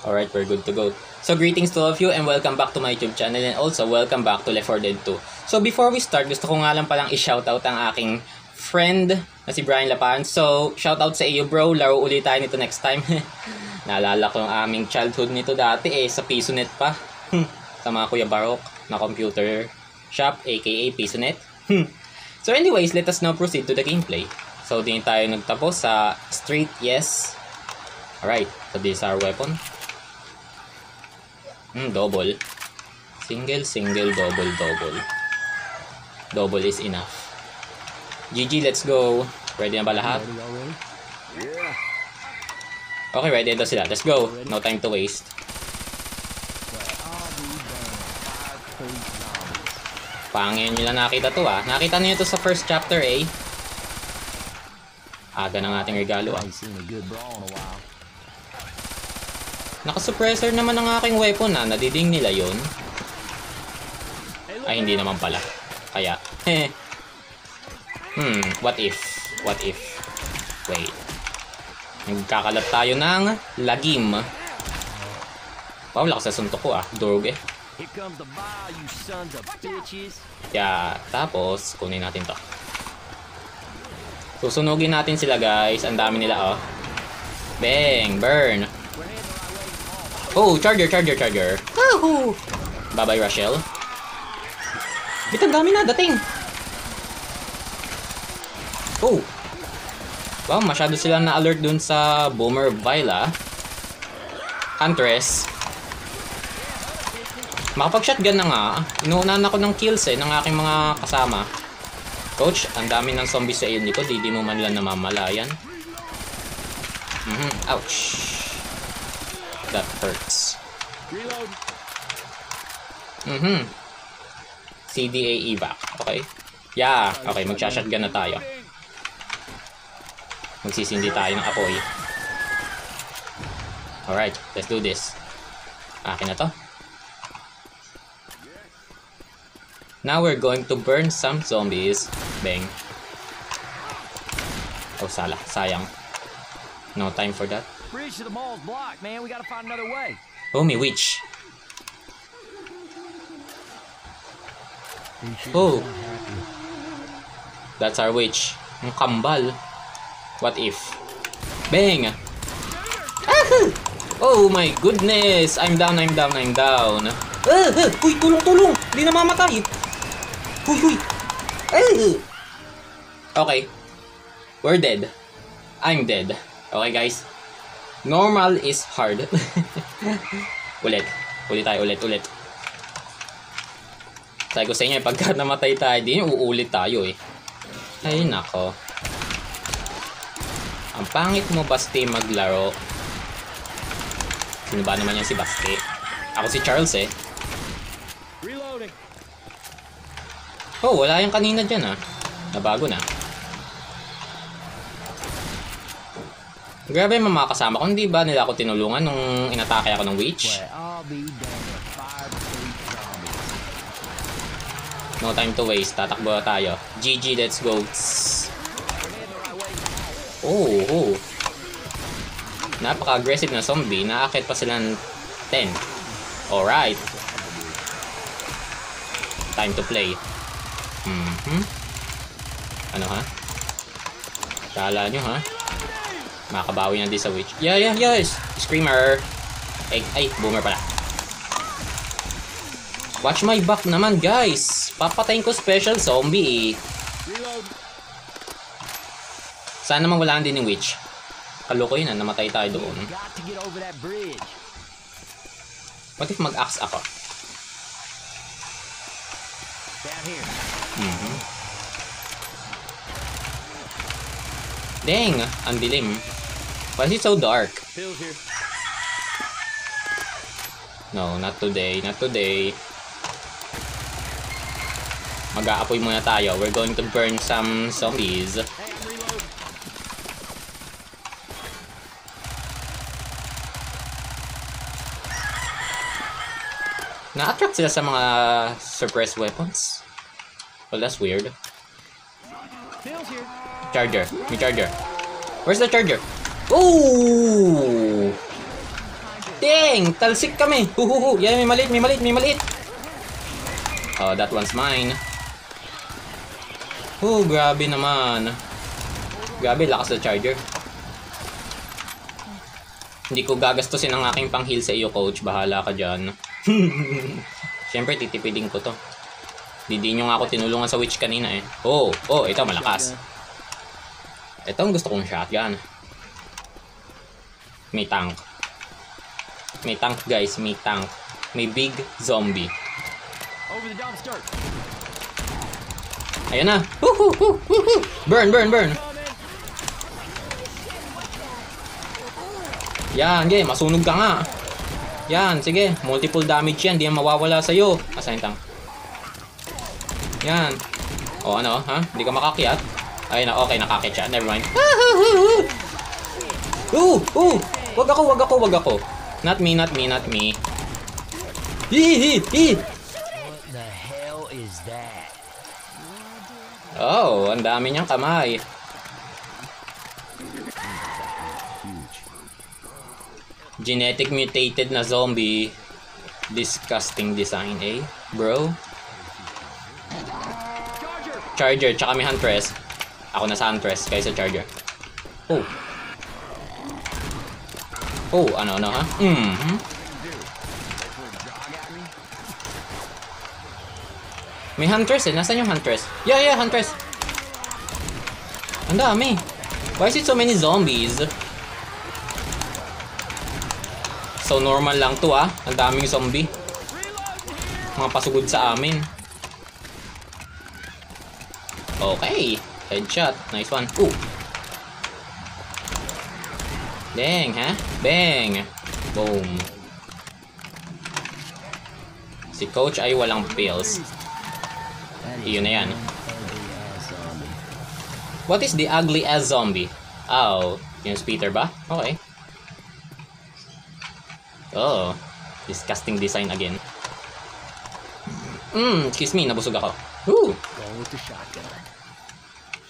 Alright, we're good to go. So greetings to all of you and welcome back to my YouTube channel and also welcome back to Left 4 Dead 2. So before we start, gusto ko nga lang palang i-shoutout ang aking friend na si Brian Lapan. So shoutout sa iyo bro, laro ulit tayo nito next time. Naalala ko yung aming childhood nito dati sa PisoNet pa. Sa mga Kuya Barok na computer shop aka PisoNet. So anyways, let us now proceed to the gameplay. So din tayo nagtapos sa street, yes. Alright, so this is our weapon. Double. Single, double. Double is enough. GG, let's go. Ready na ba lahat? Okay, ready na sila. Let's go. No time to waste. Pangyan nyo lang nakita to Nakita niyo to sa first chapter Aga ng ating regalo Naka-suppressor naman ang aking weapon Nadiding nila yon. Ay, hindi naman pala. Kaya, what if? Wait. Nagkakalat tayo ng lagim. Wow, lakas sa suntok ko Durog Yeah, tapos, kunin natin to. Susunugin natin sila guys. Ang dami nila Bang, burn. Oh, charger. Woohoo! Bye-bye, Rachel. Bitang dami na, dating. Oh. Wow, masyado sila na-alert dun sa Boomer Villa. Huntress. Makapag-shotgun na nga. Inuunahan ako ng kills ng aking mga kasama. Coach, ang dami ng zombies sa iyo likod. Di mo man lang namamalayan. Ouch. That hurts. Reload. CDA evac. Okay. Yeah. Okay, magsha-shotgun na tayo. Magsisindi tayo ng apoy. Alright, let's do this. Akin na to. Now we're going to burn some zombies. Bang. Oh, sayang. No time for that. Bridge to the mall's blocked, man. We gotta find another way. Oh, may witch. Oh. That's our witch. Ang kambal. What if? Bang! Oh my goodness! I'm down. Uy, tulong! Hindi na mamatay! Uy! Okay. We're dead. I'm dead. Okay, guys. Normal is hard. Ulit tayo. Sabi ko sa inyo, pagka namatay tayo din, uulit tayo Ay, nako. Ang pangit mo, Basti, maglaro. Sino ba naman yan si Basti? Ako si Charles Reloading. Oh, wala yung kanina dyan Nabago na. Grabe yung mga kasama ko. Hindi ba nila ako tinulungan nung inatake ako ng witch? No time to waste. Tatakbo na tayo. GG, let's go. Oh. Napaka-aggressive na zombie. Naakit pa sila ng 10. Alright. Time to play. Ano Kala nyo Makabawi na din sa witch. Yes. Screamer. Ay, boomer pala. Watch my back naman, guys. Papatayin ko special zombie Reload. Sana naman wala din yung witch. Kaloko yun namatay tayo doon. Got to get over that bridge. What if mag-axe ako? Down here. Dang, ang dilim. Why is it so dark? Pills here. No, not today. Mag-aapoy muna tayo. We're going to burn some zombies. Na-attract sila sa mga suppressed weapons. Well, that's weird. Pills here. Charger. May charger. Where's the charger? Oh! Dang! Talsik kami! Huhuhu! Yan, may maliit, may maliit, may maliit! Oh, that one's mine. Oh, grabe naman. Grabe, lakas na charger. Hindi ko gagastusin ang aking pang-heal sa iyo, coach. Bahala ka dyan. Siyempre, titipidin ko to. Hindi nyo nga ako tinulungan sa witch kanina eh. Oh, ito malakas. Ito ang gusto kong shotgun. May tank. May tank guys, may tank. May big zombie. Over the dumpster. Ayan na. Burn, burn, burn. Yan, game. Masunog ka nga. Yan, sige. Multiple damage yan. Di yan mawawala sa'yo. Asan yung tank? Yan. O ano, ha? Hindi ka makakyat? Ay, okay, nakakyat siya. Never mind. Wag ako. Not me. What the hell is that? Oh, ang dami niyang kamay. Genetic mutated na zombie. Disgusting design, eh? Bro? Charger, tsaka may Huntress. Ako na sa Huntress, kaya sa Charger. Ano, ha? May Huntress eh. Nasaan yung Huntress? Yeah, Huntress. Ang dami. Why is it so many zombies? So normal lang to ah. Ang daming zombie. Mga pasugod sa amin. Okay. Headshot. Nice one. Dang, ha? Bang. Boom. Si coach ay walang pills. Iyon na yan. What is the ugly ass zombie? Oh, yung Peter ba? Okay. Oh, disgusting design again. Excuse me, nabusog ako. Going with the shotgun.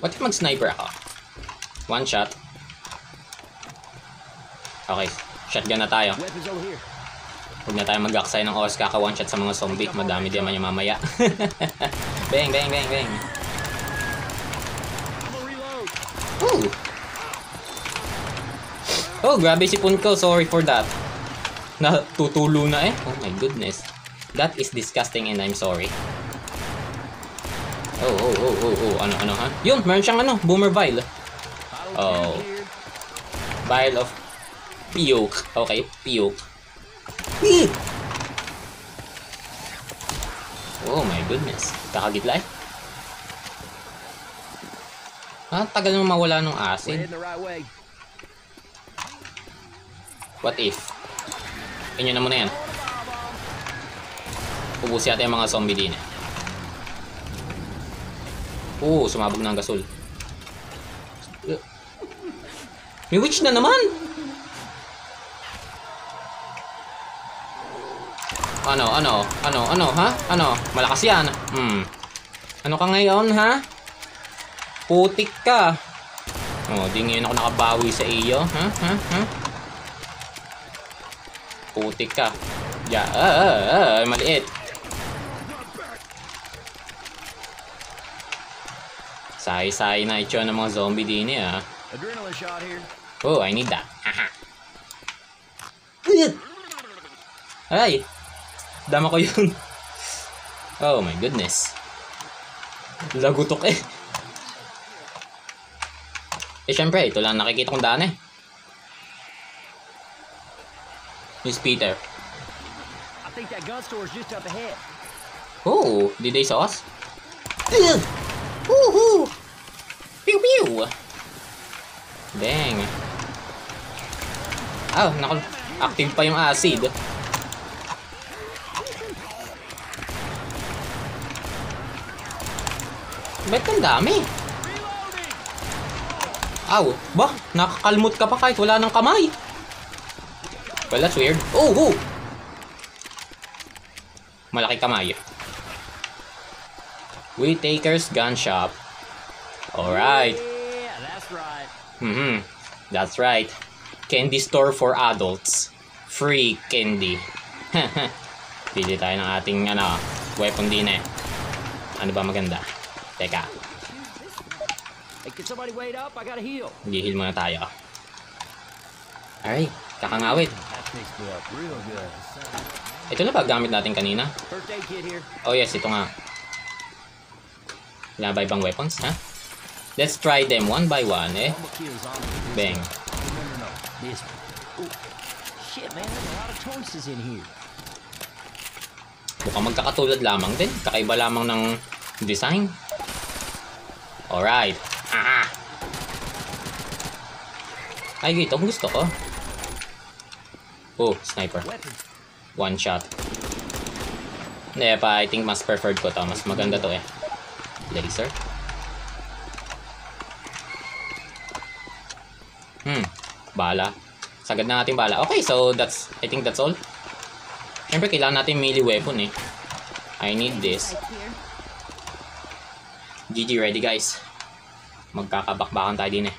What if mag-sniper ako? One shot. Okay, shotgun na tayo. Weapons over here. Huwag na tayo mag-aksay ng oras kaka one shot sa mga zombie. Madami di naman yung mamaya. Bang, bang, bang, bang. Oh, grabe si Punko. Sorry for that. Natutulo na eh. Oh my goodness. That is disgusting and I'm sorry. Ano ha? Yun, meron siyang boomer vial. Oh. Vial of puke. Okay, puke. Oh my goodness. Kakagitla eh. Tagal nang mawala ng acid. What if? Inyo na muna yan. Ubusin natin yung mga zombie din eh. Sumabog na ang gasol. May witch na naman! Ano, ha? Malakas yan. Ano ka ngayon, ha? Putik ka. Di ngayon ako nakabawi sa iyo, ha? Putik ka. Maliit. Say na ito ng mga zombie din eh, ha? Adrenaline shot here. I need that. Ay! Dama ko yun. Oh my goodness. Lagutok eh. Syempre, ito lang nakikita kong daan eh. Miss Peter. I think that gun store is just up ahead. Did they saw us? Woohoo! Pew pew! Dang. Naku, active pa yung acid. Ba't ang dami? Nakakalmot ka pa kahit wala ng kamay. Well, that's weird. Malaki kamay. Whitaker's Gun Shop. Alright. Yeah, that's right. That's right. Candy store for adults. free candy. Pili tayo ng ating weapon din eh. Ano ba maganda? Teka, Hey, can somebody wait up? I gotta heal. mag-heal muna tayo. Alright, kakangawit. That fixed me up real good. Ito na ba gamit natin kanina? First aid kit here. Oh yes, ito nga. Wala ba ibang weapons, ha? Let's try them one by one, eh. I'm gonna kill zombies. Bang. No. This one. Ooh. Shit, man. There's a lot of choices in here. Mukhang magkakatulad lamang din. Kakaiba lamang ng design. Alright. Ah! Ay, ito gusto ko. Oh, sniper. Weapons. One shot. Hindi pa, I think mas preferred ko to. Mas maganda to eh. Laser. Bala. Sagad na natin bala. Okay, so I think that's all. Siyempre, kailangan natin melee weapon eh. I need this. GG, ready guys. Magkakabakbakan tayo din eh.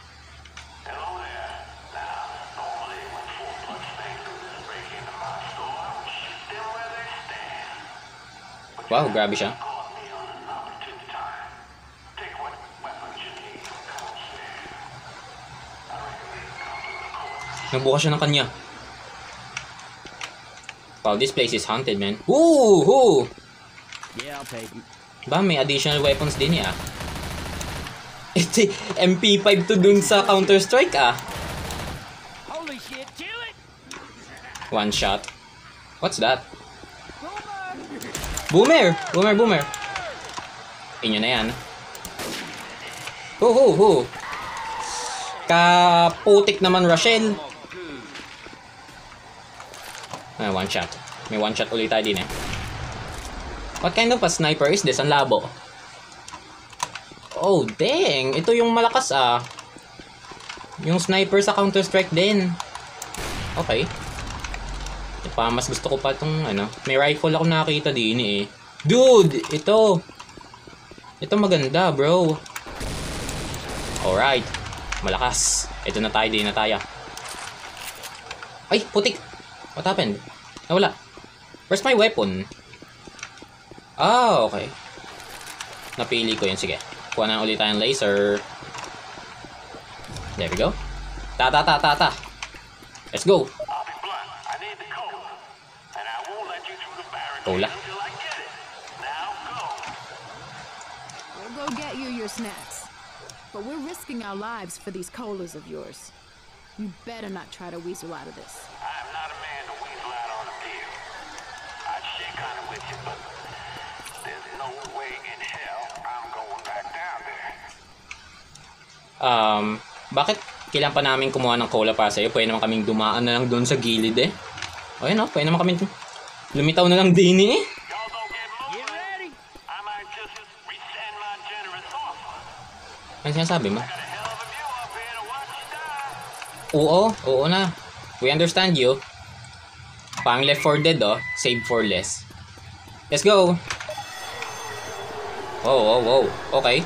Wow, grabe siya. Nagbukas siya ng kanya. Wow, this place is haunted, man. Woo! Yeah, I'll take it. Ba, may additional weapons din eh ah. Ito, MP5 to dun sa Counter-Strike ah. Holy shit, kill it! One shot. What's that? Boomer! Boomer! Inyo na yan. Ho! Kaputik naman, Rochelle. One shot. May one shot ulit tayo din eh. What kind of a sniper is this? Ang labo. Oh, dang. Ito yung malakas ah. Yung sniper sa Counter-Strike din. Okay. Mas gusto ko pa itong may rifle ako nakakita din eh. Dude! Ito maganda bro. Alright. Malakas. Ito na tayo, din na tayo. Ay, putik. What happened? Nawala. Where's my weapon? Ah, okay. Napili ko yun. Sige. Kuha na ulit tayong laser. There we go. Ta. Let's go. Cola. We'll go get you your snacks. But we're risking our lives for these colas of yours. You better not try to weasel out of this. I'm not a man to weasel out on a deal. I'd shake kind of with you, but there's no way in hell I'm going back down there. Bakit kailan pa namin kumuha ng cola para sa'yo? Pwede naman kaming dumaan na lang doon sa gilid eh. O yun pwede naman kaming lumitaw na lang din eh. Y'all don't get moving. Get ready! I might just rescind my generous offer. Ano sinasabi mo? Got a hell of a view up here to watch you die. Oo na. We understand you. Pang Left 4 Dead save for less. Let's go. Oh. Okay.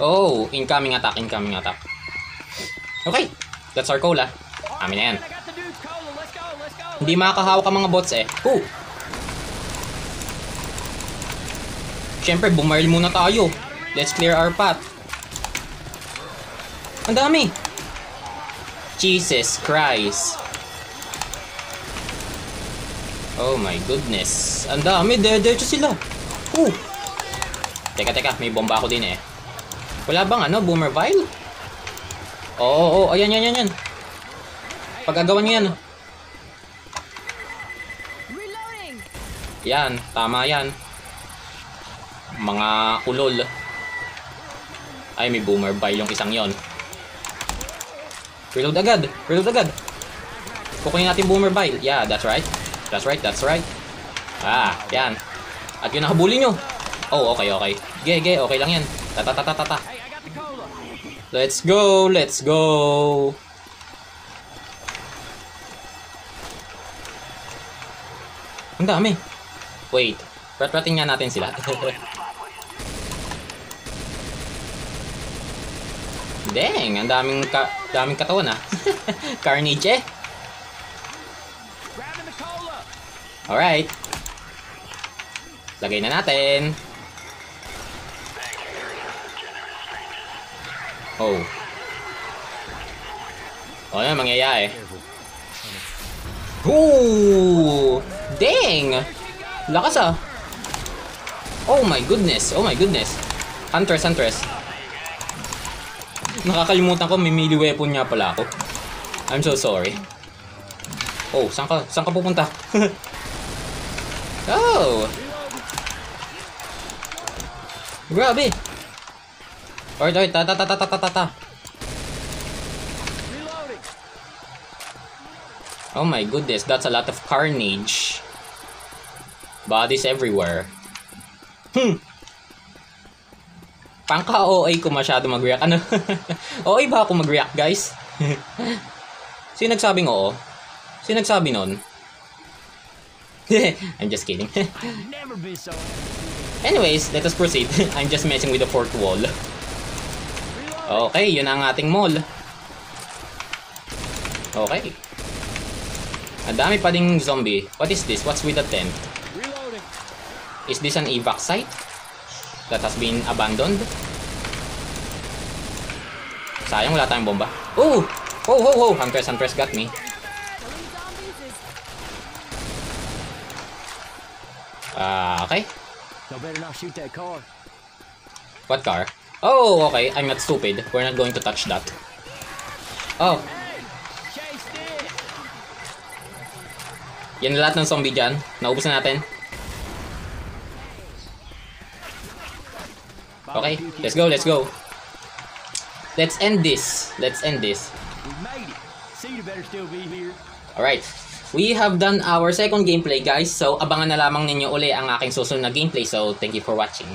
Oh, incoming attack. Okay. That's our cola. Amin na yan. I got the dude's cola. Let's go. Hindi makakahawak ang mga bots eh. Woo! Siyempre, bumaril muna tayo. Let's clear our path. Ang dami! Jesus Christ. Oh my goodness. Ang dami. Diretso sila. Woo! Teka. May bomba ako din eh. Wala bang boomer vial? Oo. Ayan. Pagkagawan nyo yan. Reloading! Yan. Tama yan. Mga ulol. Ay, may boomer vial yung isang yon. Reload agad. Kukunin natin boomer vial. Yeah, that's right. Ah, yan. At yun nakabuli nyo. Oh, okay. Ge, okay lang yan. Ta. Hey, I got the cola. Let's go. Ang dami. Wait. Rat-ratin nga natin sila. Dang, ang daming katawan ah. Carnage eh. Grabbing the cola. Alright. Lagay na natin. Oh. Oh, yan, mangyayari. Ooh! Dang! Lakas ah. Oh my goodness. Oh my goodness. Huntress. Nakakalimutan ko, may melee weapon nga pala ako. I'm so sorry. Oh, saan ka pupunta? Oh! Grabe! Alright, ta. Reloading. Oh my goodness, that's a lot of carnage. Bodies everywhere. Pangka-OA ko masyado mag-react. Ano? OA ba ako mag-react, guys? Sino nagsabing oo? Sino nagsabi nun? I'm just kidding. I've never been so. Anyways, let us proceed. I'm just messing with the fourth wall. Okay, yun ang ating mall. Okay. Ang dami pa ding zombie. What is this? What's with the tent? Reloading. Is this an evac site that has been abandoned? Sayang, wala tayong bomba. Oh! Oh! Huntress got me. Okay. Y'all better not shoot that car. What car? Oh, okay. I'm not stupid. We're not going to touch that. Oh, Chase it. yan na lahat ng zombie dyan. Naubos na natin. Okay, let's go. Let's end this. We made it. Cedar better still be here. Alright. We have done our second gameplay, guys. So, abangan na lamang ninyo uli ang aking susunod na gameplay. So, thank you for watching.